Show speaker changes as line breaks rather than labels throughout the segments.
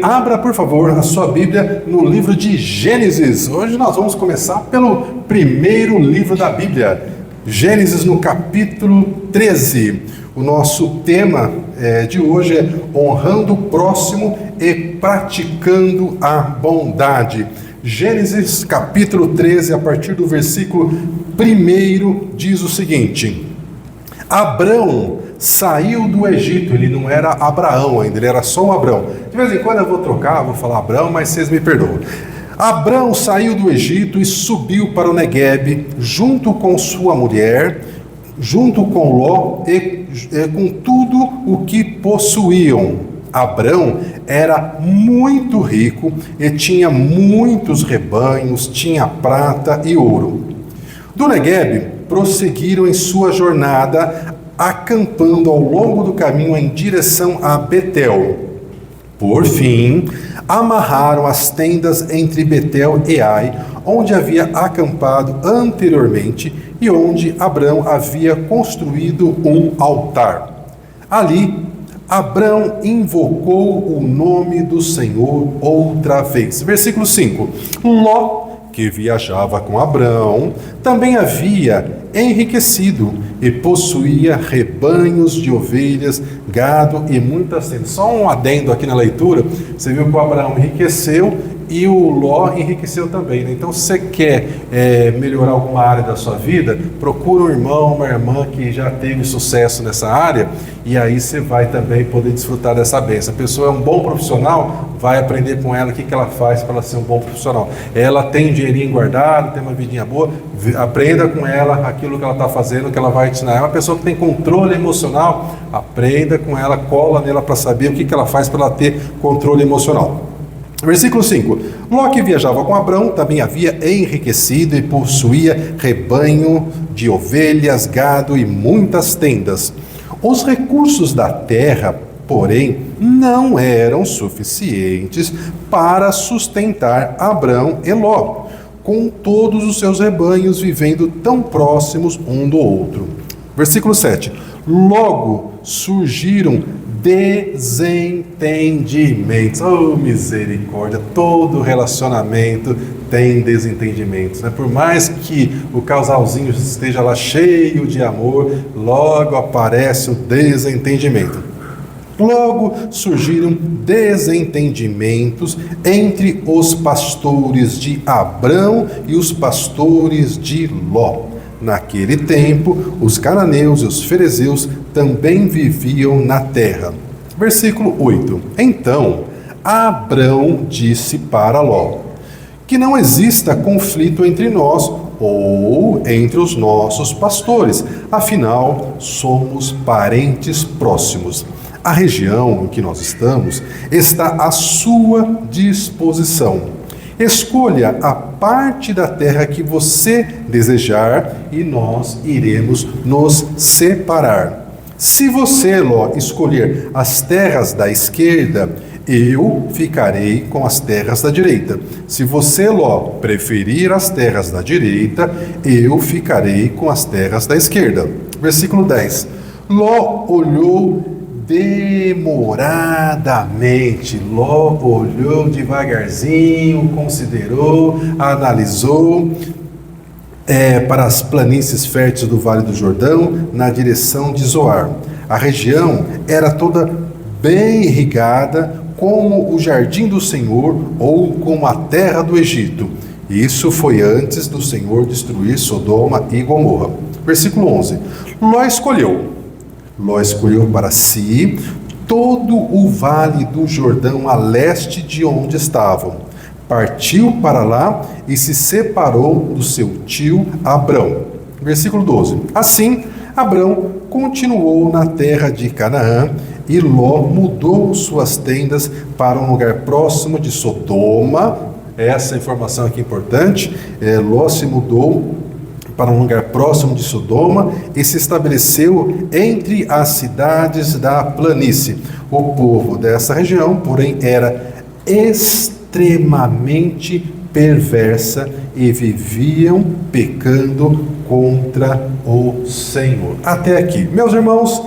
Abra, por favor, a sua Bíblia no livro de Gênesis. Hoje nós vamos começar pelo primeiro livro da Bíblia, Gênesis no capítulo 13. O nosso tema de hoje é honrando o próximo e praticando a bondade. Gênesis capítulo 13, a partir do versículo 1, diz o seguinte: Abrão saiu do Egito. Ele não era Abraão ainda, ele era só um Abrão. De vez em quando eu vou trocar, vou falar Abrão, mas vocês me perdoam. Abrão saiu do Egito e subiu para o Neguebe, junto com sua mulher, junto com Ló e com tudo o que possuíam. Abrão era muito rico e tinha muitos rebanhos, tinha prata e ouro. Do Neguebe prosseguiram em sua jornada, acampando ao longo do caminho em direção a Betel. Por fim, amarraram as tendas entre Betel e Ai, onde havia acampado anteriormente e onde Abrão havia construído um altar. Ali, Abrão invocou o nome do Senhor outra vez. Versículo 5. Ló, que viajava com Abrão, também havia enriquecido e possuía rebanhos de ovelhas, gado e muitas tendas. Só um adendo aqui na leitura, você viu que o Abraão enriqueceu e o Ló enriqueceu também, né? Então, se você quer melhorar alguma área da sua vida, procura um irmão, uma irmã que já teve sucesso nessa área, e aí você vai também poder desfrutar dessa bênção. A pessoa é um bom profissional, vai aprender com ela o que ela faz para ela ser um bom profissional. Ela tem um dinheirinho guardado, tem uma vidinha boa, aprenda com ela aquilo que ela está fazendo, que ela vai ensinar. É uma pessoa que tem controle emocional, aprenda com ela, cola nela para saber o que ela faz para ela ter controle emocional. Versículo 5. Ló, que viajava com Abrão, também havia enriquecido e possuía rebanho de ovelhas, gado e muitas tendas. Os recursos da terra, porém, não eram suficientes para sustentar Abrão e Ló, com todos os seus rebanhos vivendo tão próximos um do outro. Versículo 7. Logo surgiram desentendimentos. Oh, misericórdia, todo relacionamento tem desentendimentos, né? Por mais que o casalzinho esteja lá cheio de amor, logo aparece o desentendimento. Logo surgiram desentendimentos entre os pastores de Abrão e os pastores de Ló. Naquele tempo, os cananeus e os ferezeus também viviam na terra. Versículo 8. Então, Abrão disse para Ló: que não exista conflito entre nós ou entre os nossos pastores, afinal, somos parentes próximos. A região em que nós estamos está à sua disposição. Escolha a parte da terra que você desejar e nós iremos nos separar. Se você, Ló, escolher as terras da esquerda, eu ficarei com as terras da direita. Se você, Ló, preferir as terras da direita, eu ficarei com as terras da esquerda. Versículo 10. Ló olhou demoradamente. Ló olhou devagarzinho, considerou, analisou para as planícies férteis do Vale do Jordão, na direção de Zoar. A região era toda bem irrigada, como o jardim do Senhor ou como a terra do Egito. Isso foi antes do Senhor destruir Sodoma e Gomorra. Versículo 11. Ló escolheu para si todo o vale do Jordão a leste de onde estavam. Partiu para lá e se separou do seu tio Abrão. Versículo 12. Assim, Abrão continuou na terra de Canaã e Ló mudou suas tendas para um lugar próximo de Sodoma. Essa informação aqui é importante. Ló se mudou para um lugar próximo de Sodoma e se estabeleceu entre as cidades da planície. O povo dessa região, porém, era extremamente perversa e viviam pecando contra o Senhor. Até aqui, meus irmãos,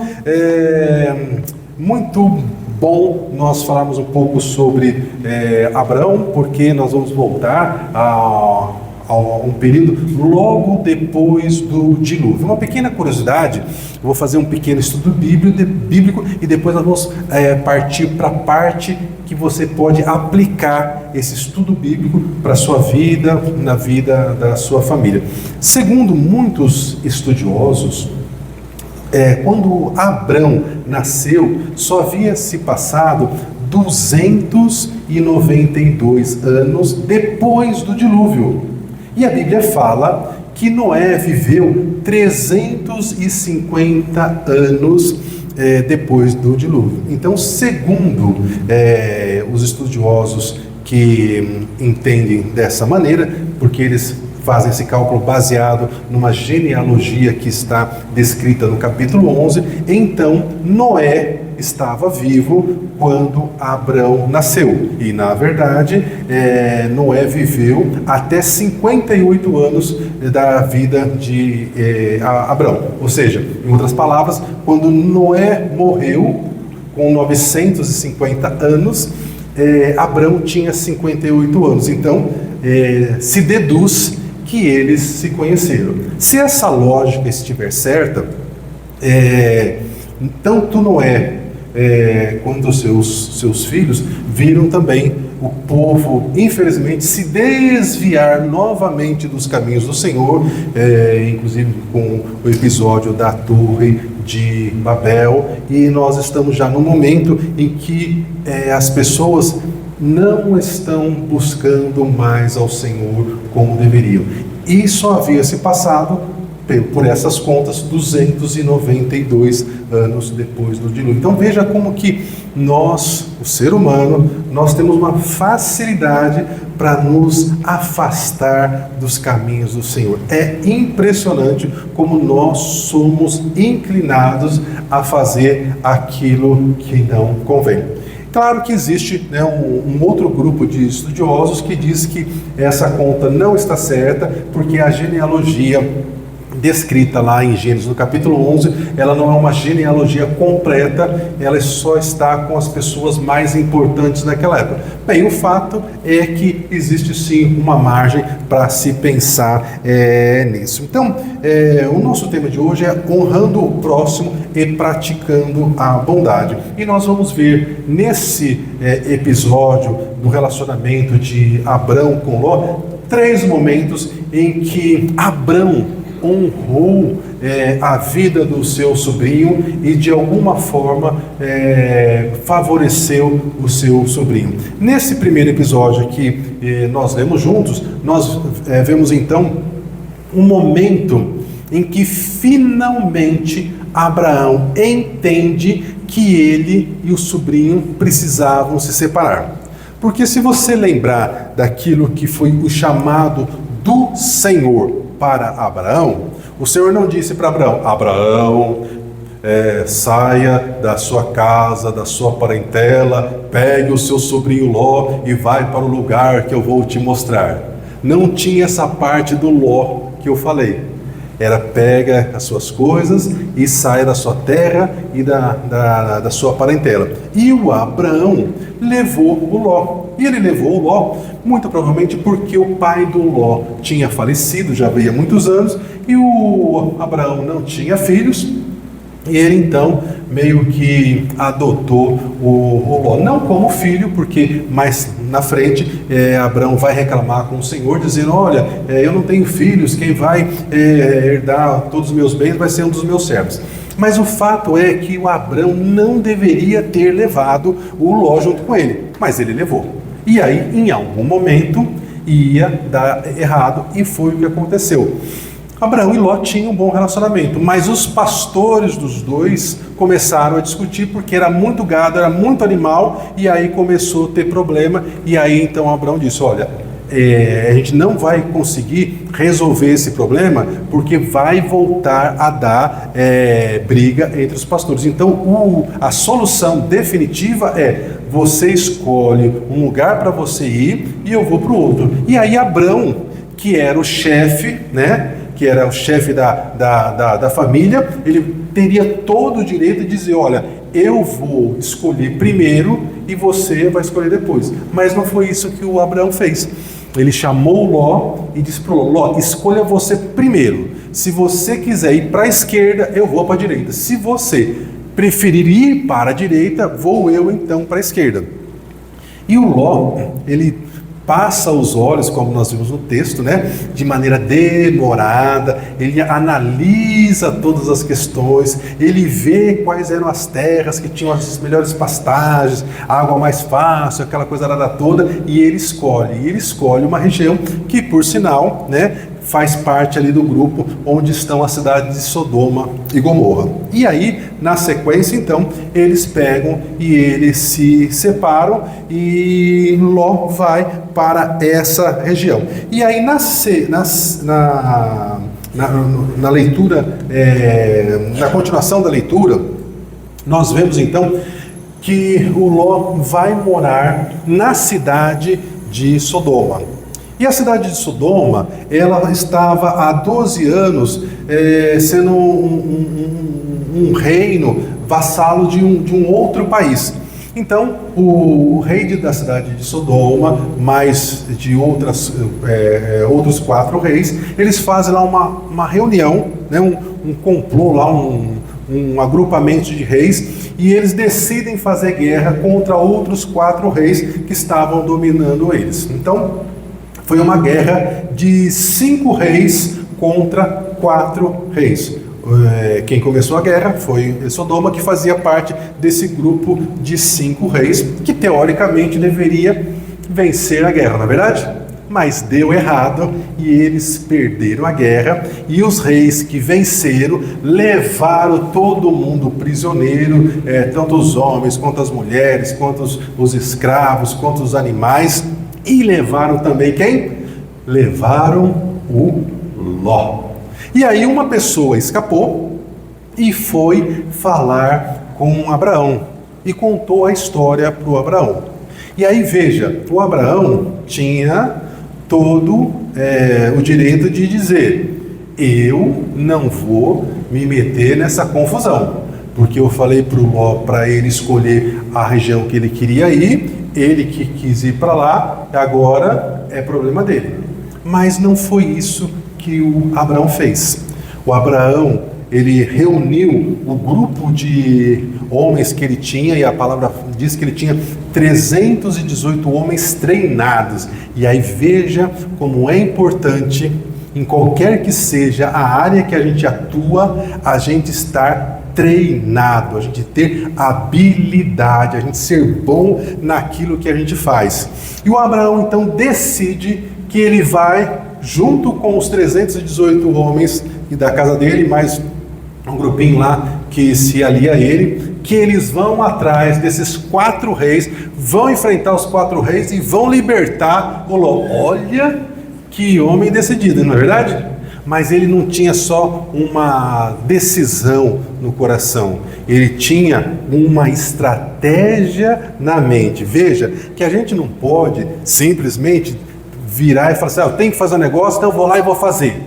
muito bom nós falarmos um pouco sobre Abrão, porque nós vamos voltar a um período logo depois do dilúvio. Uma pequena curiosidade, eu vou fazer um pequeno estudo bíblico e depois nós vamos partir para a parte que você pode aplicar esse estudo bíblico para a sua vida, na vida da sua família. Segundo muitos estudiosos, quando Abrão nasceu, só havia se passado 292 anos depois do dilúvio. E a Bíblia fala que Noé viveu 350 anos depois do dilúvio. Então, segundo os estudiosos que entendem dessa maneira, porque eles fazem esse cálculo baseado numa genealogia que está descrita no capítulo 11, então Noé estava vivo quando Abrão nasceu. E, na verdade, Noé viveu até 58 anos da vida de Abrão. Ou seja, em outras palavras, quando Noé morreu, com 950 anos, Abrão tinha 58 anos. Então, se deduz que eles se conheceram. Se essa lógica estiver certa, tanto Noé quanto seus filhos viram também o povo, infelizmente, se desviar novamente dos caminhos do Senhor, inclusive com o episódio da Torre de Babel, e nós estamos já no momento em que as pessoas não estão buscando mais ao Senhor como deveriam. E só havia se passado, por essas contas, 292 anos depois do dilúvio. Então veja como que nós, o ser humano, nós temos uma facilidade para nos afastar dos caminhos do Senhor. É impressionante como nós somos inclinados a fazer aquilo que não convém. Claro que existe um outro grupo de estudiosos que diz que essa conta não está certa, porque a genealogia descrita lá em Gênesis, no capítulo 11, ela não é uma genealogia completa, ela só está com as pessoas mais importantes naquela época. Bem, o fato é que existe sim uma margem para se pensar nisso. Então, o nosso tema de hoje é honrando o próximo e praticando a bondade. E nós vamos ver nesse episódio do relacionamento de Abrão com Ló, 3 momentos em que Abrão honrou a vida do seu sobrinho e de alguma forma favoreceu o seu sobrinho. Nesse primeiro episódio que nós lemos juntos, nós vemos então um momento em que finalmente Abraão entende que ele e o sobrinho precisavam se separar. Porque se você lembrar daquilo que foi o chamado do Senhor para Abraão, o Senhor não disse para Abraão: Abraão, saia da sua casa, da sua parentela, pegue o seu sobrinho Ló e vai para o lugar que eu vou te mostrar. Não tinha essa parte do Ló que eu falei. Era pega as suas coisas e saia da sua terra e da sua parentela. E o Abraão levou o Ló. E ele levou o Ló, muito provavelmente porque o pai do Ló tinha falecido, já havia muitos anos, e o Abraão não tinha filhos, e ele então meio que adotou o Ló, não como filho, porque mais na frente Abraão vai reclamar com o Senhor, dizendo: olha, eu não tenho filhos, quem vai herdar todos os meus bens vai ser um dos meus servos. Mas o fato é que o Abraão não deveria ter levado o Ló junto com ele, mas ele levou. E aí, em algum momento, ia dar errado, e foi o que aconteceu. Abraão e Ló tinham um bom relacionamento, mas os pastores dos dois começaram a discutir, porque era muito gado, era muito animal, e aí começou a ter problema, e aí então Abraão disse: olha, a gente não vai conseguir resolver esse problema, porque vai voltar a dar briga entre os pastores. Então a solução definitiva é: você escolhe um lugar para você ir e eu vou para o outro. E aí Abrão, que era o chefe, que era o chefe da família, ele teria todo o direito de dizer: olha, eu vou escolher primeiro e você vai escolher depois. Mas não foi isso que o Abraão fez. Ele chamou Ló e disse para Ló: escolha você primeiro. Se você quiser ir para a esquerda, eu vou para a direita. Se você preferir ir para a direita, vou eu então para a esquerda. E o Ló, ele passa os olhos, como nós vimos no texto, né, de maneira demorada, ele analisa todas as questões, ele vê quais eram as terras que tinham as melhores pastagens, a água mais fácil, aquela coisa toda, e ele escolhe uma região que, por sinal, né, faz parte ali do grupo onde estão as cidades de Sodoma e Gomorra. E aí, na sequência, então, eles pegam e eles se separam e Ló vai para essa região. E aí, na leitura, na continuação da leitura, nós vemos então que o Ló vai morar na cidade de Sodoma. E a cidade de Sodoma, ela estava há 12 anos sendo um reino vassalo de um outro país. Então, o rei da cidade de Sodoma, mais de outros 4 reis, eles fazem lá uma reunião, né, um complô lá, um agrupamento de reis, e eles decidem fazer guerra contra outros 4 reis que estavam dominando eles. Então, foi uma guerra de 5 reis contra 4 reis. Quem começou a guerra foi Sodoma, que fazia parte desse grupo de 5 reis, que teoricamente deveria vencer a guerra, não é verdade? Mas deu errado e eles perderam a guerra, e os reis que venceram levaram todo mundo prisioneiro, tanto os homens quanto as mulheres, quanto os escravos, quanto os animais. E levaram também quem? Levaram o Ló. E aí uma pessoa escapou e foi falar com Abraão e contou a história para o Abraão. E aí veja, o Abraão tinha todo o direito de dizer: eu não vou me meter nessa confusão, porque eu falei para o Ló para ele escolher a região que ele queria ir, ele que quis ir para lá, agora é problema dele. Mas não foi isso que o Abraão fez. O Abraão, ele reuniu o grupo de homens que ele tinha, e a palavra diz que ele tinha 318 homens treinados. E aí veja como é importante, em qualquer que seja a área que a gente atua, a gente estar treinado, a gente ter habilidade, a gente ser bom naquilo que a gente faz. E o Abraão então decide que ele vai, junto com os 318 homens e da casa dele, mais um grupinho lá que se alia a ele, que eles vão atrás desses 4 reis, vão enfrentar os 4 reis e vão libertar o Ló. Olha que homem decidido, não é verdade? Mas ele não tinha só uma decisão no coração, ele tinha uma estratégia na mente. Veja que a gente não pode simplesmente virar e falar assim: eu tenho que fazer um negócio, então eu vou lá e vou fazer.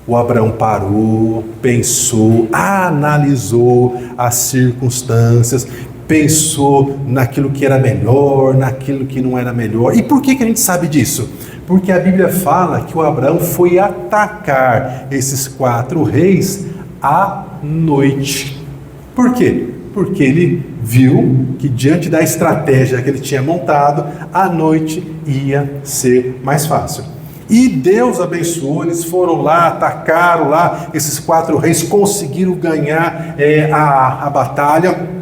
O Abraão parou, pensou, analisou as circunstâncias, pensou naquilo que era melhor, naquilo que não era melhor. E por que a gente sabe disso? Porque a Bíblia fala que o Abraão foi atacar esses 4 reis à noite. Por quê? Porque ele viu que diante da estratégia que ele tinha montado, a noite ia ser mais fácil. E Deus abençoou, eles foram lá, atacaram lá, esses 4 reis conseguiram ganhar a batalha,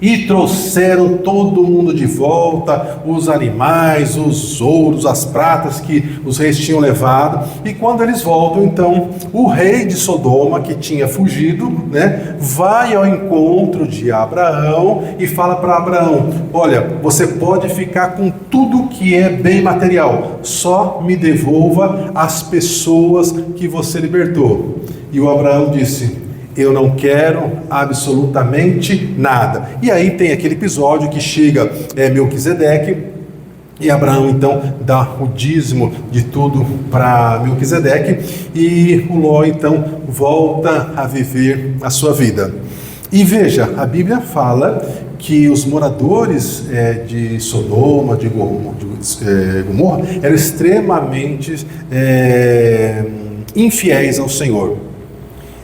e trouxeram todo mundo de volta, os animais, os ouros, as pratas que os reis tinham levado. E quando eles voltam, então, o rei de Sodoma, que tinha fugido, né, vai ao encontro de Abraão e fala para Abraão: olha, você pode ficar com tudo que é bem material, só me devolva as pessoas que você libertou. E o Abraão disse: eu não quero absolutamente nada. E aí tem aquele episódio que chega Melquisedeque, e Abraão então dá o dízimo de tudo para Melquisedeque, e o Ló então volta a viver a sua vida. E veja, a Bíblia fala que os moradores de Sodoma, de Gomorra, eram extremamente infiéis ao Senhor.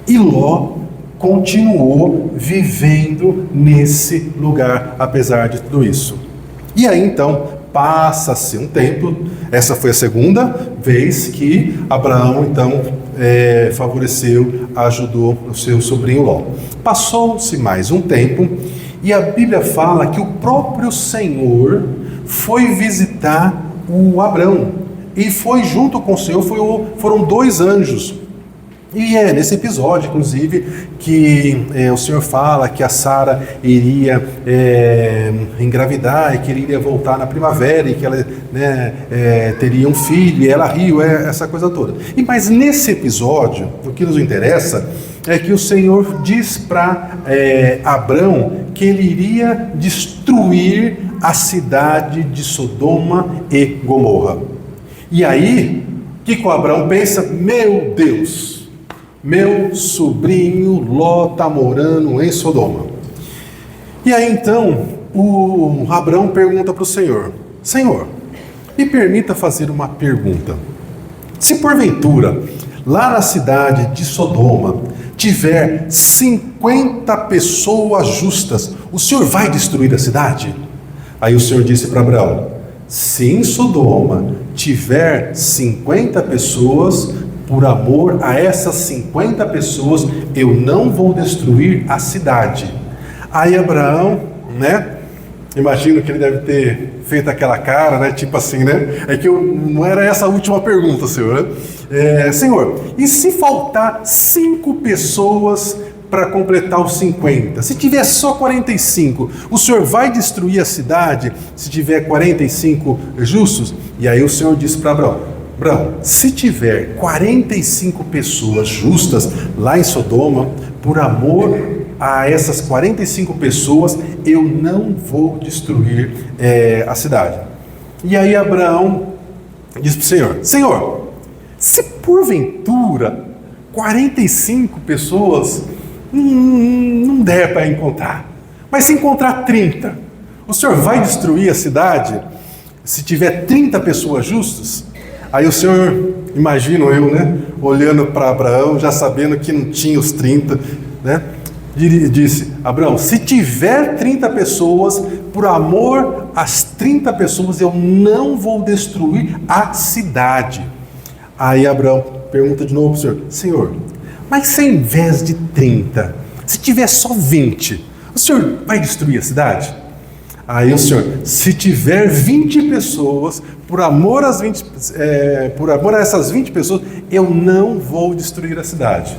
E Ló continuou vivendo nesse lugar, apesar de tudo isso. E aí então, passa-se um tempo, essa foi a segunda vez que Abraão então favoreceu, ajudou o seu sobrinho Ló. Passou-se mais um tempo, e a Bíblia fala que o próprio Senhor foi visitar o Abrão, e foi junto com o Senhor, foram 2 anjos. E é nesse episódio, inclusive, que o Senhor fala que a Sara iria engravidar e que ele iria voltar na primavera e que ela teria um filho, e ela riu, essa coisa toda. Mas nesse episódio, o que nos interessa é que o Senhor diz para Abrão que ele iria destruir a cidade de Sodoma e Gomorra. E aí, o que o Abrão pensa? Meu Deus! Meu sobrinho Ló está morando em Sodoma. E aí então, o Abrão pergunta para o Senhor: Senhor, me permita fazer uma pergunta. Se porventura, lá na cidade de Sodoma, tiver 50 pessoas justas, o Senhor vai destruir a cidade? Aí o Senhor disse para Abrão: se em Sodoma tiver 50 pessoas, por amor a essas 50 pessoas, eu não vou destruir a cidade. Aí Abraão, imagino que ele deve ter feito aquela cara, tipo assim, é que não era essa a última pergunta, Senhor, Senhor, e se faltar 5 pessoas para completar os 50? Se tiver só 45, o Senhor vai destruir a cidade se tiver 45 justos? E aí o Senhor disse para Abraão: se tiver 45 pessoas justas lá em Sodoma, por amor a essas 45 pessoas, eu não vou destruir a cidade. E aí Abraão diz para o Senhor: Senhor, se porventura 45 pessoas não der para encontrar, mas se encontrar 30, o Senhor vai destruir a cidade se tiver 30 pessoas justas? Aí o Senhor, imagino eu, olhando para Abraão, já sabendo que não tinha os 30, disse: Abraão, se tiver 30 pessoas, por amor às 30 pessoas, eu não vou destruir a cidade. Aí Abraão pergunta de novo para o Senhor: Senhor, mas se ao invés de 30, se tiver só 20, o Senhor vai destruir a cidade? Aí o Senhor: se tiver 20 pessoas, por amor a essas 20 pessoas, eu não vou destruir a cidade.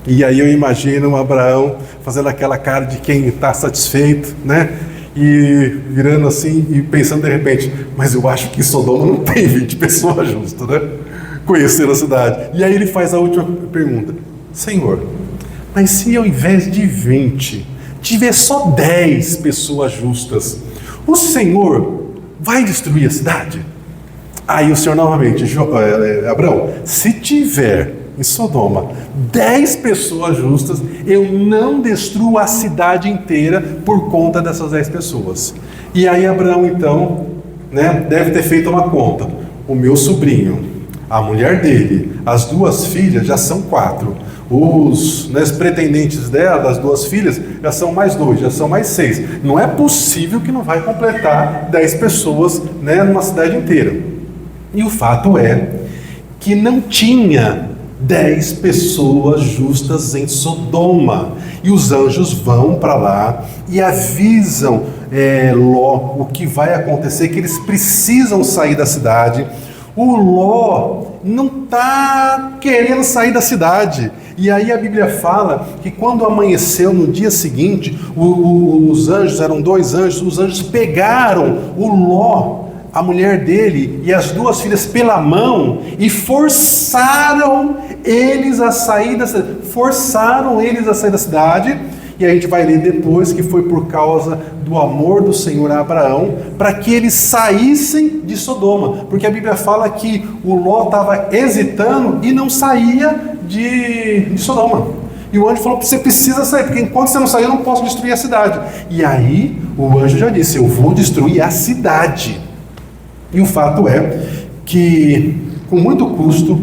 E aí eu imagino Abraão fazendo aquela cara de quem está satisfeito, e virando assim e pensando de repente: mas eu acho que em Sodoma não tem 20 pessoas justas, conhecer a cidade. E aí ele faz a última pergunta: Senhor, mas se ao invés de 20 tiver só 10 pessoas justas, o Senhor vai destruir a cidade? Aí o Senhor novamente: Abraão, se tiver em Sodoma 10 pessoas justas, eu não destruo a cidade inteira por conta dessas 10 pessoas. E aí Abraão então, deve ter feito uma conta: o meu sobrinho, a mulher dele, as 2 filhas, já são 4. Os pretendentes dela, das 2 filhas, já são mais 2, já são mais 6. Não é possível que não vai completar 10 pessoas numa cidade inteira. E o fato é que não tinha 10 pessoas justas em Sodoma. E os anjos vão para lá e avisam Ló o que vai acontecer, que eles precisam sair da cidade. O Ló não está querendo sair da cidade. E aí a Bíblia fala que quando amanheceu no dia seguinte, os anjos, eram 2 anjos, os anjos pegaram o Ló, a mulher dele e as 2 filhas pela mão e forçaram eles a sair da cidade. E a gente vai ler depois que foi por causa do amor do Senhor a Abraão, para que eles saíssem de Sodoma. Porque a Bíblia fala que o Ló estava hesitando e não saía de Sodoma. E o anjo falou: você precisa sair, porque enquanto você não sair, eu não posso destruir a cidade. E aí o anjo já disse: eu vou destruir a cidade. E o fato é que, com muito custo,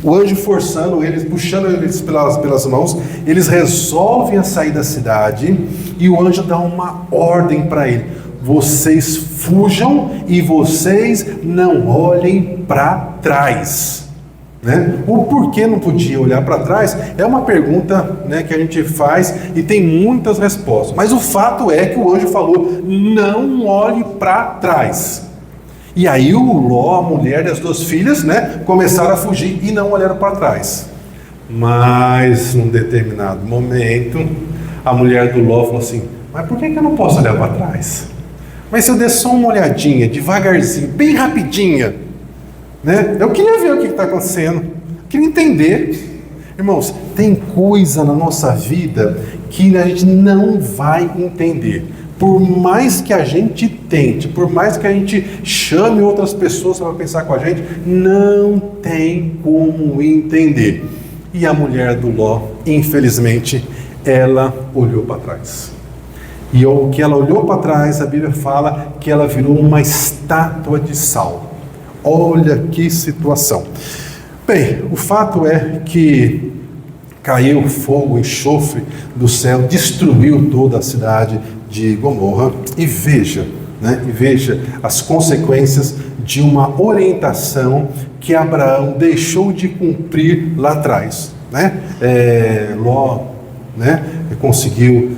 o anjo forçando eles, puxando eles pelas mãos, eles resolvem a sair da cidade, e o anjo dá uma ordem para ele: vocês fujam e vocês não olhem para trás. Né? O porquê não podia olhar para trás é uma pergunta, né, que a gente faz e tem muitas respostas. Mas o fato é que o anjo falou: não olhe para trás. E aí o Ló, a mulher e as duas filhas, né, começaram a fugir e não olharam para trás. Mas num determinado momento, a mulher do Ló falou assim: mas por que eu não posso olhar para trás? Mas se eu der só uma olhadinha, devagarzinho, bem rapidinha, né? Eu queria ver o que está acontecendo, eu queria entender. Irmãos, tem coisa na nossa vida que a gente não vai entender. Por mais que a gente tente, por mais que a gente chame outras pessoas para pensar com a gente, não tem como entender. E a mulher do Ló, infelizmente, ela olhou para trás. E o que ela olhou para trás, a Bíblia fala que ela virou uma estátua de sal. Olha que situação. Bem, o fato é que caiu fogo, enxofre do céu, destruiu toda a cidade de Gomorra. E veja, né, as consequências de uma orientação que Abraão deixou de cumprir lá atrás. Né? Ló, né, conseguiu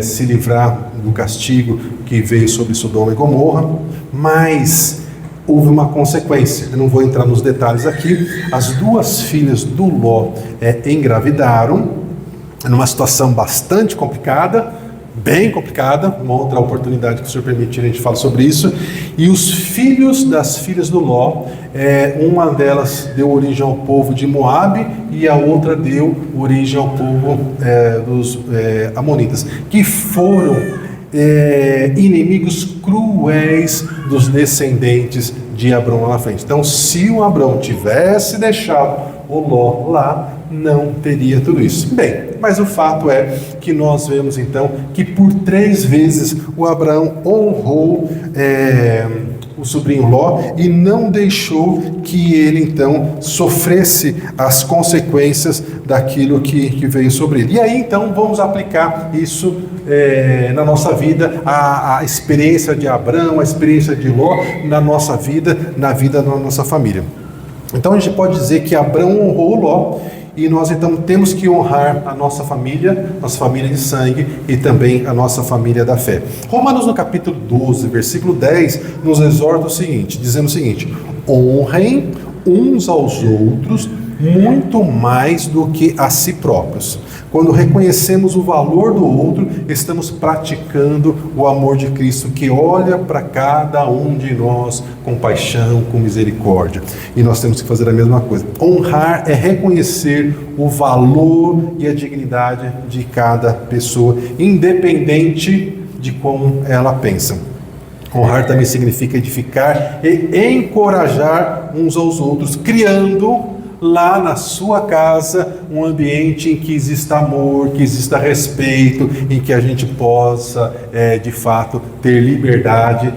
se livrar do castigo que veio sobre Sodoma e Gomorra, mas houve uma consequência. Eu não vou entrar nos detalhes aqui. As duas filhas do Ló engravidaram, numa situação bastante complicada, bem complicada. Uma outra oportunidade que o Senhor permitir, a gente fala sobre isso. E os filhos das filhas do Ló, uma delas deu origem ao povo de Moabe e a outra deu origem ao povo dos amonitas, que foram inimigos cruéis dos descendentes de Abrão lá na frente. Então, se o Abrão tivesse deixado o Ló lá, não teria tudo isso. Bem, mas o fato é que nós vemos então que por 3 vezes o Abraão honrou o sobrinho Ló e não deixou que ele então sofresse as consequências daquilo que veio sobre ele. E aí então vamos aplicar isso na nossa vida, a experiência de Abraão, a experiência de Ló na nossa vida, na vida da nossa família. Então a gente pode dizer que Abraão honrou Ló, e nós então temos que honrar a nossa família de sangue e também a nossa família da fé. Romanos no capítulo 12, versículo 10, nos exorta o seguinte, dizendo o seguinte: honrem uns aos outros muito mais do que a si próprios. Quando reconhecemos o valor do outro, estamos praticando o amor de Cristo, que olha para cada um de nós com paixão, com misericórdia. E nós temos que fazer a mesma coisa. Honrar é reconhecer o valor e a dignidade de cada pessoa, independente de como ela pensa. Honrar também significa edificar e encorajar uns aos outros, criando lá na sua casa um ambiente em que exista amor, que exista respeito, em que a gente possa de fato ter liberdade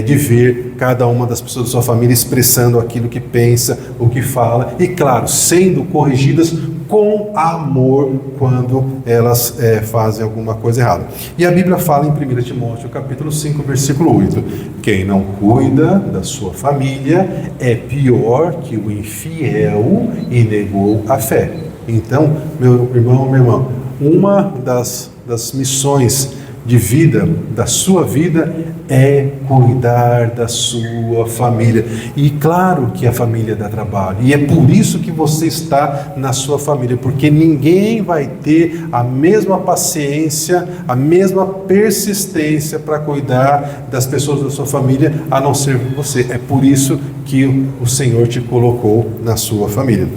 de ver cada uma das pessoas da sua família expressando aquilo que pensa, o que fala, e claro, sendo corrigidas com amor quando elas fazem alguma coisa errada. E a Bíblia fala em 1 Timóteo capítulo 5, versículo 8, quem não cuida da sua família é pior que o infiel e negou a fé. Então, meu irmão, minha irmã, uma das missões de vida, da sua vida, é cuidar da sua família. E claro que a família dá trabalho, e é por isso que você está na sua família, porque ninguém vai ter a mesma paciência, a mesma persistência para cuidar das pessoas da sua família, a não ser você. É por isso que o Senhor te colocou na sua família.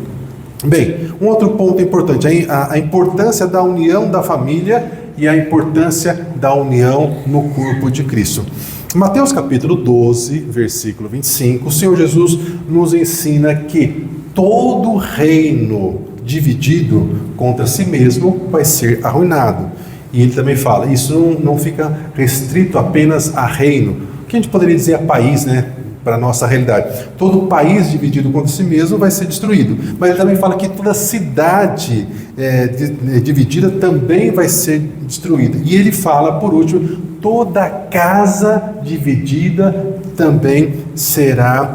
Bem, um outro ponto importante, a importância da união da família e a importância da união no corpo de Cristo. Mateus capítulo 12, versículo 25, o Senhor Jesus nos ensina que todo reino dividido contra si mesmo vai ser arruinado. E ele também fala, isso não fica restrito apenas a reino, que a gente poderia dizer a país, né? Para a nossa realidade. Todo país dividido contra si mesmo vai ser destruído. Mas ele também fala que toda cidade dividida também vai ser destruída. E ele fala, por último, toda casa dividida também será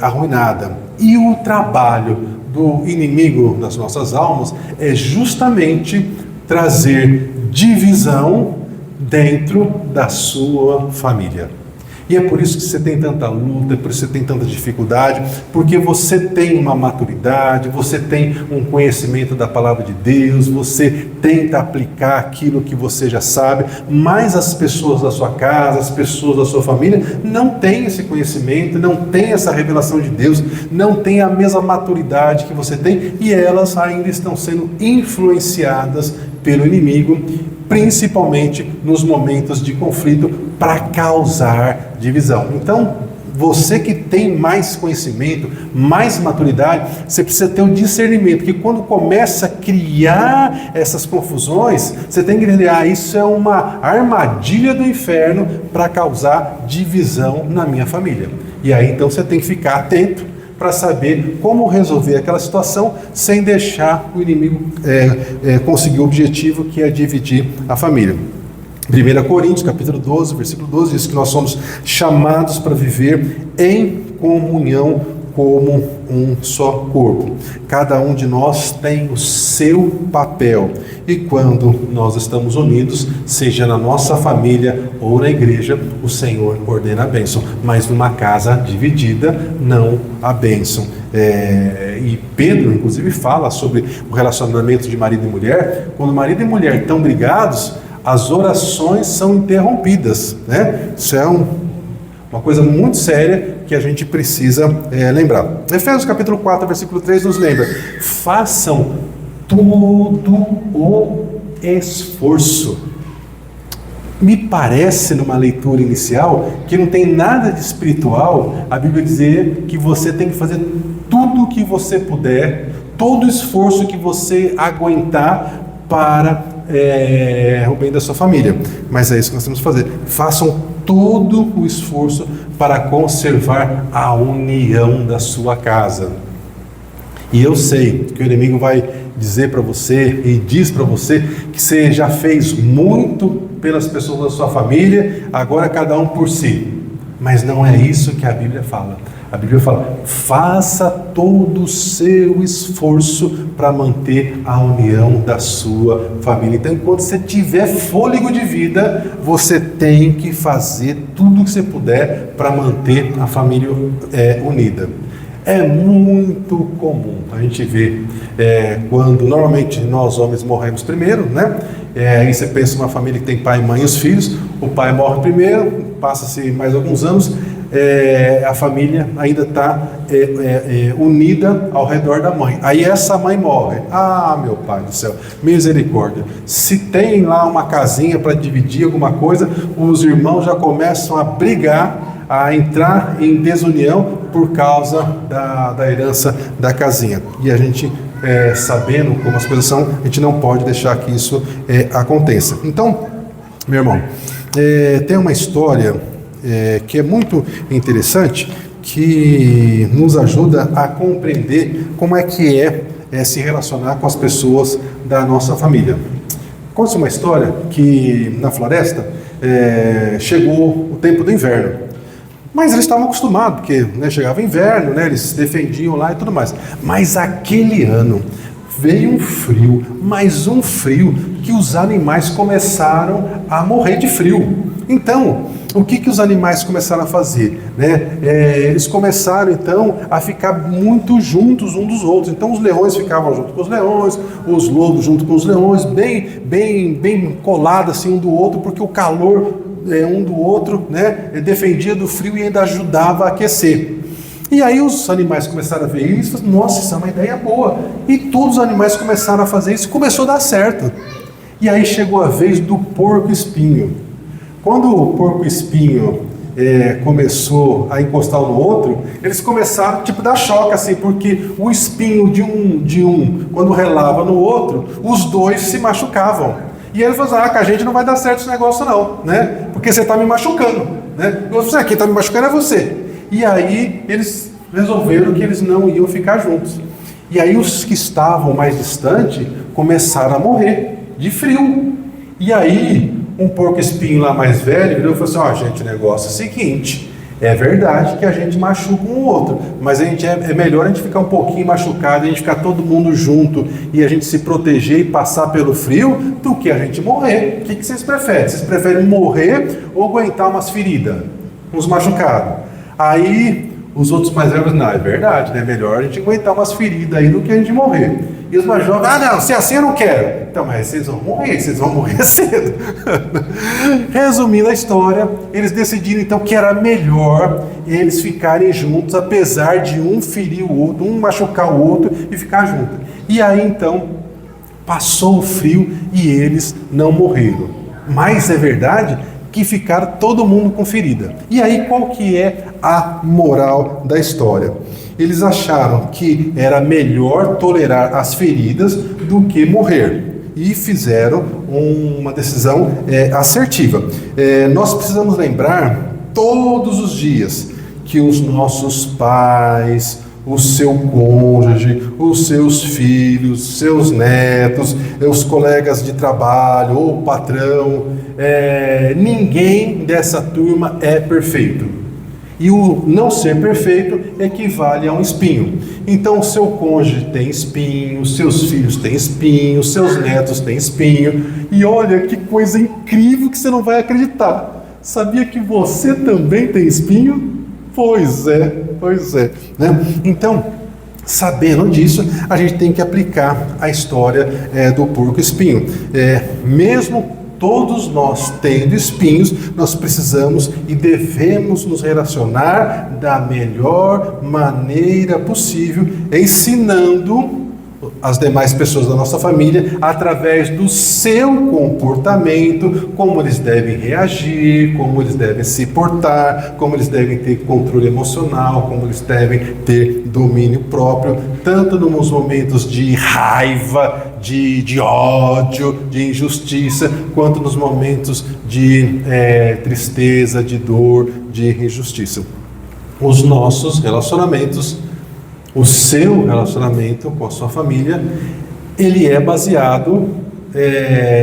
arruinada. E o trabalho do inimigo das nossas almas é justamente trazer divisão dentro da sua família. E é por isso que você tem tanta luta, é por isso que você tem tanta dificuldade, porque você tem uma maturidade, você tem um conhecimento da palavra de Deus, você tenta aplicar aquilo que você já sabe, mas as pessoas da sua casa, as pessoas da sua família não têm esse conhecimento, não têm essa revelação de Deus, não têm a mesma maturidade que você tem, e elas ainda estão sendo influenciadas pelo inimigo, principalmente nos momentos de conflito, para causar divisão. Então, você que tem mais conhecimento, mais maturidade, você precisa ter um discernimento, que quando começa a criar essas confusões, você tem que entender, isso é uma armadilha do inferno para causar divisão na minha família. E aí, então, você tem que ficar atento para saber como resolver aquela situação sem deixar o inimigo conseguir o objetivo, que é dividir a família. 1 Coríntios, capítulo 12, versículo 12, diz que nós somos chamados para viver em comunhão como um só corpo. Cada um de nós tem o seu papel. E quando nós estamos unidos, seja na nossa família ou na igreja, o Senhor ordena a bênção. Mas numa casa dividida, não a bênção. E Pedro, inclusive, fala sobre o relacionamento de marido e mulher. Quando marido e mulher estão brigados, as orações são interrompidas, né? Isso é uma coisa muito séria que a gente precisa lembrar. Efésios capítulo 4, versículo 3 nos lembra: façam todo o esforço. Me parece, numa leitura inicial, que não tem nada de espiritual a Bíblia dizer que você tem que fazer tudo o que você puder, todo o esforço que você aguentar para o bem da sua família. Mas é isso que nós temos que fazer. Façam todo o esforço para conservar a união da sua casa. E eu sei que o inimigo vai dizer para você, e diz para você, que você já fez muito pelas pessoas da sua família, agora cada um por si. Mas não é isso que a Bíblia fala. A Bíblia fala: faça todo o seu esforço para manter a união da sua família. Então, enquanto você tiver fôlego de vida, você tem que fazer tudo o que você puder para manter a família unida. É muito comum a gente ver quando normalmente nós homens morremos primeiro, né? Aí você pensa numa família que tem pai, mãe e os filhos. O pai morre primeiro, passa-se mais alguns anos, a família ainda está unida ao redor da mãe. Aí essa mãe morre. Meu pai do céu, misericórdia. Se tem lá uma casinha para dividir alguma coisa, os irmãos já começam a brigar, a entrar em desunião por causa da herança da casinha. E a gente, sabendo como as coisas são, a gente não pode deixar que isso aconteça. Então, meu irmão, tem uma história que é muito interessante, que nos ajuda a compreender como é que se relacionar com as pessoas da nossa família. Conta uma história que na floresta chegou o tempo do inverno. Mas eles estavam acostumados, porque chegava inverno, eles se defendiam lá e tudo mais. Mas aquele ano veio um frio, mais um frio, que os animais começaram a morrer de frio. Então, o que os animais começaram a fazer? Eles começaram, então, a ficar muito juntos uns dos outros. Então, os leões ficavam junto com os leões, os lobos junto com os leões, bem colados assim um do outro, porque o calor um do outro, defendia do frio e ainda ajudava a aquecer. E aí os animais começaram a ver isso e falaram: nossa, isso é uma ideia boa. E todos os animais começaram a fazer isso e começou a dar certo. E aí chegou a vez do porco-espinho. Quando o porco-espinho começou a encostar um no outro, eles começaram tipo dar choque assim, porque o espinho de um quando relava no outro, os dois se machucavam. E eles falaram: com a gente não vai dar certo esse negócio não, né? Porque você está me machucando, né? Eu falei: quem está me machucando é você. E aí eles resolveram que eles não iam ficar juntos. E aí os que estavam mais distantes começaram a morrer de frio. E aí um porco-espinho lá mais velho virou e falou assim: gente, o negócio é o seguinte, é verdade que a gente machuca um outro, mas é melhor a gente ficar um pouquinho machucado, a gente ficar todo mundo junto e a gente se proteger e passar pelo frio, do que a gente morrer. O que vocês preferem? Vocês preferem morrer ou aguentar umas feridas, uns machucados? Aí os outros mais velhos: não, é verdade, né? Melhor a gente aguentar umas feridas aí do que a gente morrer. E os mais jovens: não, se é assim eu não quero. Então, mas vocês vão morrer cedo. Resumindo a história, eles decidiram então que era melhor eles ficarem juntos, apesar de um ferir o outro, um machucar o outro e ficar junto. E aí então, passou o frio e eles não morreram. Mas é verdade que ficaram todo mundo com ferida. E aí qual que é a moral da história? Eles acharam que era melhor tolerar as feridas do que morrer. E fizeram uma decisão assertiva. Nós precisamos lembrar todos os dias que os nossos pais, o seu cônjuge, os seus filhos, seus netos, os colegas de trabalho ou o patrão, ninguém dessa turma é perfeito. E o não ser perfeito equivale a um espinho. Então o seu cônjuge tem espinho, seus filhos têm espinho, seus netos têm espinho. E olha que coisa incrível que você não vai acreditar. Sabia que você também tem espinho? Pois é, né? Então, sabendo disso, a gente tem que aplicar a história do porco-espinho. Mesmo todos nós tendo espinhos, nós precisamos e devemos nos relacionar da melhor maneira possível, ensinando as demais pessoas da nossa família, através do seu comportamento, como eles devem reagir, como eles devem se portar, como eles devem ter controle emocional, como eles devem ter domínio próprio, tanto nos momentos de raiva, de ódio, de injustiça, quanto nos momentos de tristeza, de dor, de injustiça. Os nossos relacionamentos, o seu relacionamento com a sua família, ele é baseado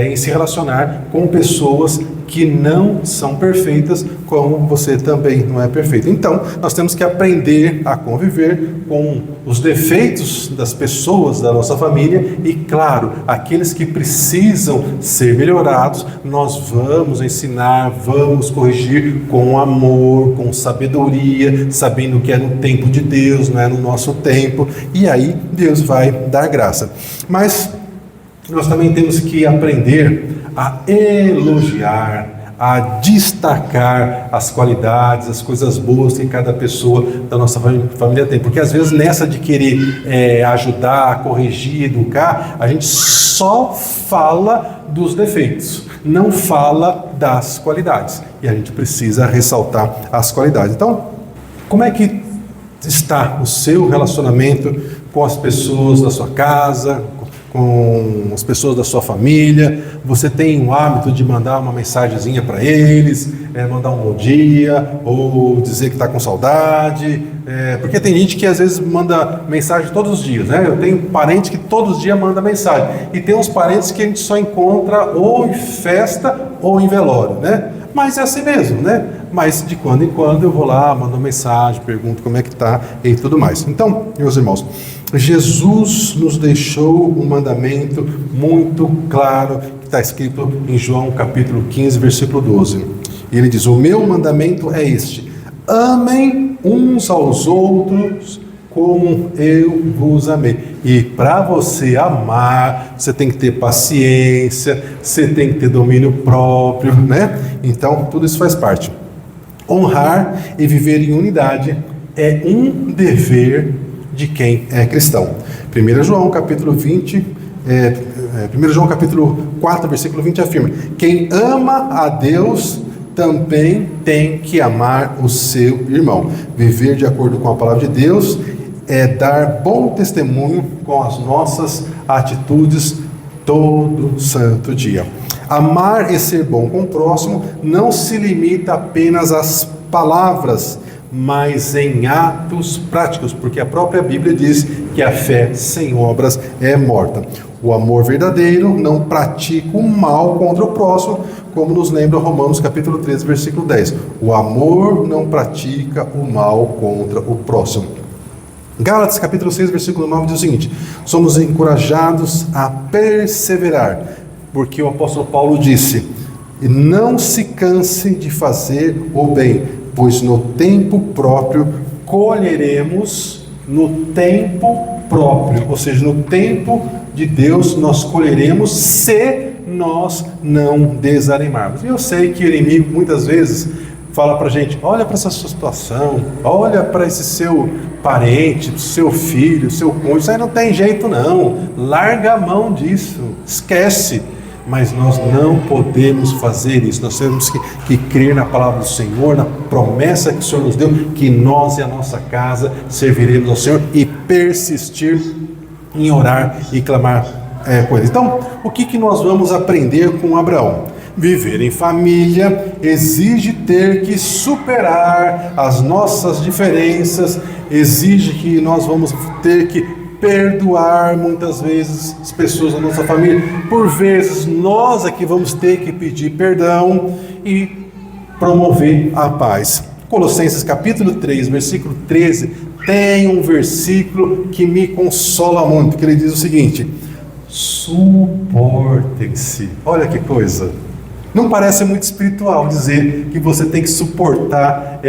em se relacionar com pessoas que não são perfeitas, como você também não é perfeito. Então, nós temos que aprender a conviver com os defeitos das pessoas da nossa família e, claro, aqueles que precisam ser melhorados, nós vamos ensinar, vamos corrigir com amor, com sabedoria, sabendo que é no tempo de Deus, não é no nosso tempo, e aí Deus vai dar graça. Mas nós também temos que aprender a elogiar, a destacar as qualidades, as coisas boas que cada pessoa da nossa família tem. Porque às vezes nessa de querer ajudar, corrigir, educar, a gente só fala dos defeitos, não fala das qualidades. E a gente precisa ressaltar as qualidades. Então, como é que está o seu relacionamento com as pessoas da sua casa, com as pessoas da sua família? Você tem o hábito de mandar uma mensagenzinha para eles, mandar um bom dia, ou dizer que está com saudade, porque tem gente que às vezes manda mensagem todos os dias, né? Eu tenho parente que todos os dias manda mensagem, e tem uns parentes que a gente só encontra ou em festa ou em velório, né? Mas é assim mesmo, né? Mas de quando em quando eu vou lá, mando uma mensagem, pergunto como é que está e tudo mais. Então, meus irmãos, Jesus nos deixou um mandamento muito claro, que está escrito em João capítulo 15, versículo 12. E ele diz: o meu mandamento é este: amem uns aos outros como eu vos amei. E para você amar, você tem que ter paciência, você tem que ter domínio próprio, né? Então, tudo isso faz parte. Honrar e viver em unidade é um dever de quem é cristão. 1 João capítulo 20, 1 João capítulo 4, versículo 20 afirma: quem ama a Deus também tem que amar o seu irmão. Viver de acordo com a palavra de Deus é dar bom testemunho com as nossas atitudes todo santo dia. Amar e ser bom com o próximo não se limita apenas às palavras, mas em atos práticos, porque a própria Bíblia diz que a fé sem obras é morta. O amor verdadeiro não pratica o mal contra o próximo, como nos lembra Romanos capítulo 13, versículo 10. O amor não pratica o mal contra o próximo. Gálatas capítulo 6, versículo 9 diz o seguinte: somos encorajados a perseverar, porque o apóstolo Paulo disse: e não se canse de fazer o bem, pois no tempo próprio colheremos, no tempo próprio, ou seja, no tempo de Deus nós colheremos se nós não desanimarmos. E eu sei que o inimigo muitas vezes fala pra gente: olha para essa sua situação, olha para esse seu parente, seu filho, seu cônjuge, isso aí não tem jeito não, larga a mão disso, esquece. Mas nós não podemos fazer isso. Nós temos que crer na palavra do Senhor, na promessa que o Senhor nos deu, que nós e a nossa casa serviremos ao Senhor, e persistir em orar e clamar com Ele. Então, o que nós vamos aprender com Abraão? Viver em família exige ter que superar as nossas diferenças, exige que nós vamos ter que perdoar muitas vezes as pessoas da nossa família. Por vezes nós é que vamos ter que pedir perdão e promover a paz. Colossenses capítulo 3, versículo 13, tem um versículo que me consola muito, que ele diz o seguinte: suportem-se. Olha que coisa! Não parece muito espiritual dizer que você tem que suportar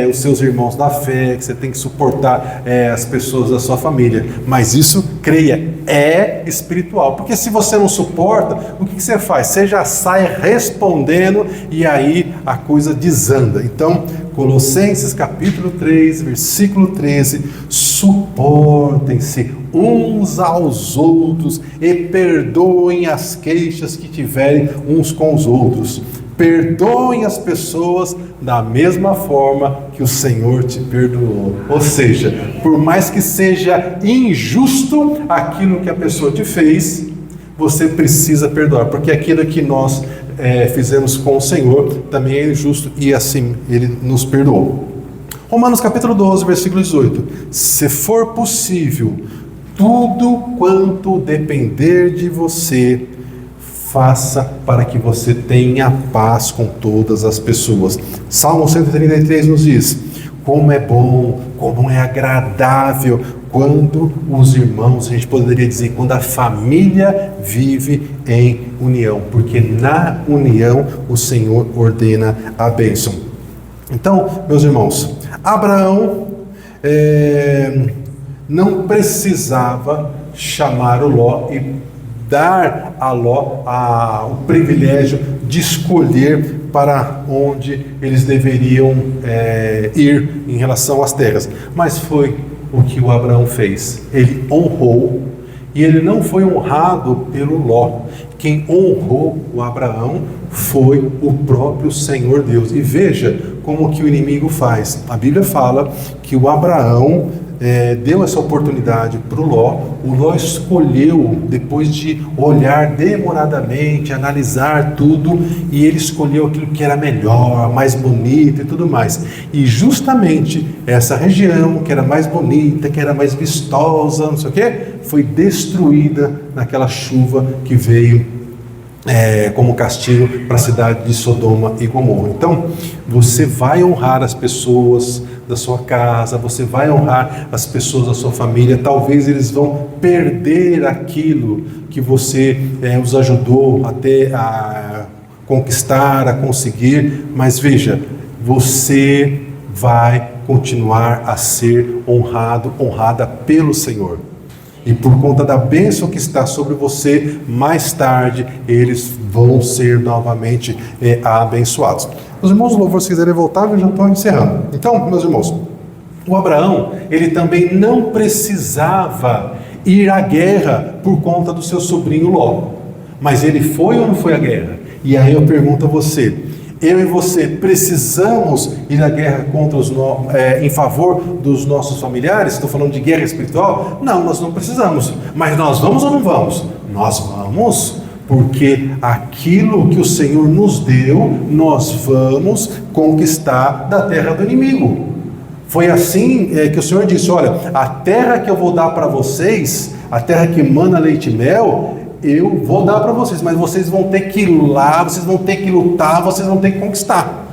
os seus irmãos da fé, que você tem que suportar as pessoas da sua família. Mas isso, creia, é espiritual. Porque se você não suporta, o que você faz? Você já sai respondendo e aí a coisa desanda. Então, Colossenses capítulo 3, versículo 13: suportem-se uns aos outros e perdoem as queixas que tiverem uns com os outros. Perdoem as pessoas da mesma forma que o Senhor te perdoou. Ou seja, por mais que seja injusto aquilo que a pessoa te fez, você precisa perdoar, porque aquilo que nós fizemos com o Senhor também é injusto, e assim Ele nos perdoou. Romanos capítulo 12, versículo 18: se for possível, tudo quanto depender de você, faça para que você tenha paz com todas as pessoas. Salmo 133 nos diz: como é bom, como é agradável quando os irmãos, a gente poderia dizer, quando a família vive em união, porque na união o Senhor ordena a bênção. Então, meus irmãos, Abraão não precisava chamar o Ló e dar a Ló o privilégio de escolher para onde eles deveriam ir em relação às terras, mas foi o que o Abraão fez. Ele honrou, e ele não foi honrado pelo Ló. Quem honrou o Abraão foi o próprio Senhor Deus. E veja como que o inimigo faz. A Bíblia fala que o Abraão deu essa oportunidade para o Ló. O Ló escolheu, depois de olhar demoradamente, analisar tudo, e ele escolheu aquilo que era melhor, mais bonito e tudo mais. E justamente essa região que era mais bonita, que era mais vistosa, não sei o que, foi destruída naquela chuva que veio como castigo para a cidade de Sodoma e Gomorra. Então, você vai honrar as pessoas da sua casa, você vai honrar as pessoas da sua família. Talvez eles vão perder aquilo que você os ajudou até a conquistar, a conseguir, mas veja, você vai continuar a ser honrado, honrada pelo Senhor. E por conta da bênção que está sobre você, mais tarde eles vão ser novamente abençoados. Meus irmãos, o louvor, se quiserem voltar, eu já estou encerrando. Então, meus irmãos, o Abraão, ele também não precisava ir à guerra por conta do seu sobrinho Ló. Mas ele foi ou não foi à guerra? E aí eu pergunto a você, eu e você precisamos ir à guerra em favor dos nossos familiares? Estou falando de guerra espiritual? Não, nós não precisamos. Mas nós vamos ou não vamos? Nós vamos, porque aquilo que o Senhor nos deu, nós vamos conquistar da terra do inimigo. Foi assim que o Senhor disse: olha, a terra que eu vou dar para vocês, a terra que emana leite e mel, eu vou dar para vocês, mas vocês vão ter que ir lá, vocês vão ter que lutar, vocês vão ter que conquistar.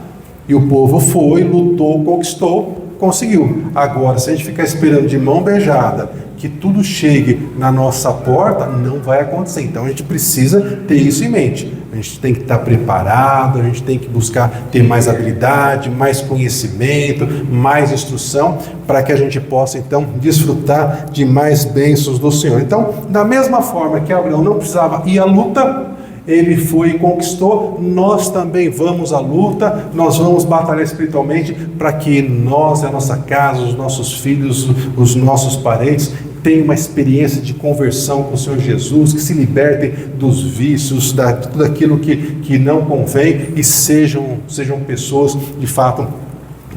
E o povo foi, lutou, conquistou, conseguiu. Agora, se a gente ficar esperando de mão beijada que tudo chegue na nossa porta, não vai acontecer. Então a gente precisa ter isso em mente. A gente tem que estar preparado, a gente tem que buscar ter mais habilidade, mais conhecimento, mais instrução, para que a gente possa então desfrutar de mais bênçãos do Senhor. Então, da mesma forma que Abraão não precisava ir à luta, ele foi e conquistou, nós também vamos à luta, nós vamos batalhar espiritualmente para que nós, a nossa casa, os nossos filhos, os nossos parentes tenham uma experiência de conversão com o Senhor Jesus, que se libertem dos vícios, tudo aquilo que não convém, e sejam pessoas de fato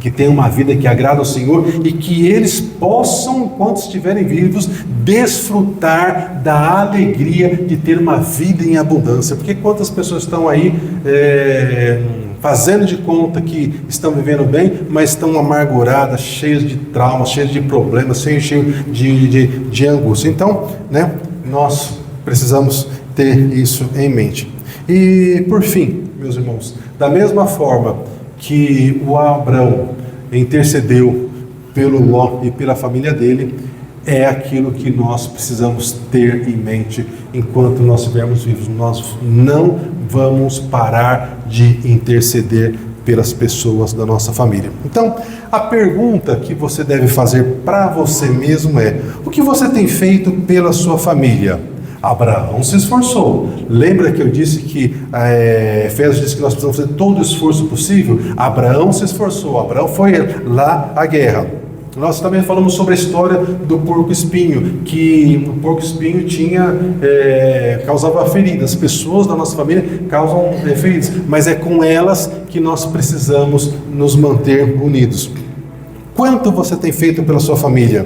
que tenham uma vida que agrada ao Senhor, e que eles possam, enquanto estiverem vivos, desfrutar da alegria de ter uma vida em abundância. Porque quantas pessoas estão aí fazendo de conta que estão vivendo bem, mas estão amarguradas, cheias de traumas, cheias de problemas, cheias de angústia. Então, nós precisamos ter isso em mente. E por fim, meus irmãos, da mesma forma que o Abraão intercedeu pelo Ló e pela família dele, é aquilo que nós precisamos ter em mente enquanto nós estivermos vivos. Nós não vamos parar de interceder pelas pessoas da nossa família. Então, a pergunta que você deve fazer para você mesmo é: o que você tem feito pela sua família? Abraão se esforçou. Lembra que eu disse que Efésios diz que nós precisamos fazer todo o esforço possível? Abraão se esforçou, Abraão foi lá à guerra. Nós também falamos sobre a história do porco-espinho, que o porco-espinho causava feridas. As pessoas da nossa família causam feridas, mas é com elas que nós precisamos nos manter unidos. Quanto você tem feito pela sua família?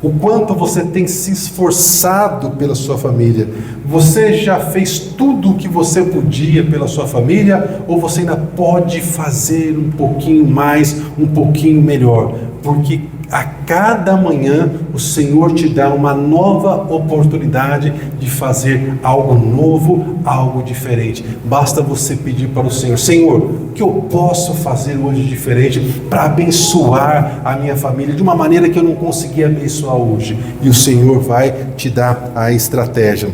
O quanto você tem se esforçado pela sua família? Você já fez tudo o que você podia pela sua família? Ou você ainda pode fazer um pouquinho mais, um pouquinho melhor? Porque a cada manhã o Senhor te dá uma nova oportunidade de fazer algo novo, algo diferente. Basta você pedir para o Senhor: Senhor, o que eu posso fazer hoje diferente para abençoar a minha família de uma maneira que eu não consegui abençoar hoje? E o Senhor vai te dar a estratégia.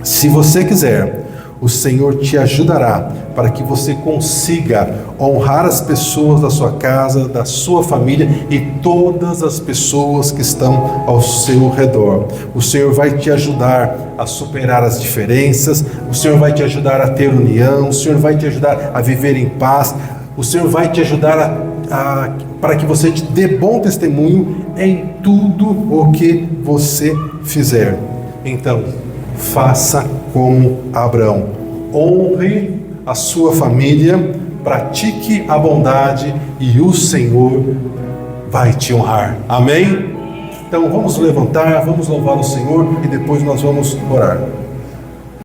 Se você quiser, o Senhor te ajudará para que você consiga honrar as pessoas da sua casa, da sua família e todas as pessoas que estão ao seu redor. O Senhor vai te ajudar a superar as diferenças, o Senhor vai te ajudar a ter união, o Senhor vai te ajudar a viver em paz, o Senhor vai te ajudar para que você te dê bom testemunho em tudo o que você fizer. Então, faça como Abraão. Honre a sua família, pratique a bondade e o Senhor vai te honrar. Amém? Então vamos levantar, vamos louvar o Senhor e depois nós vamos orar.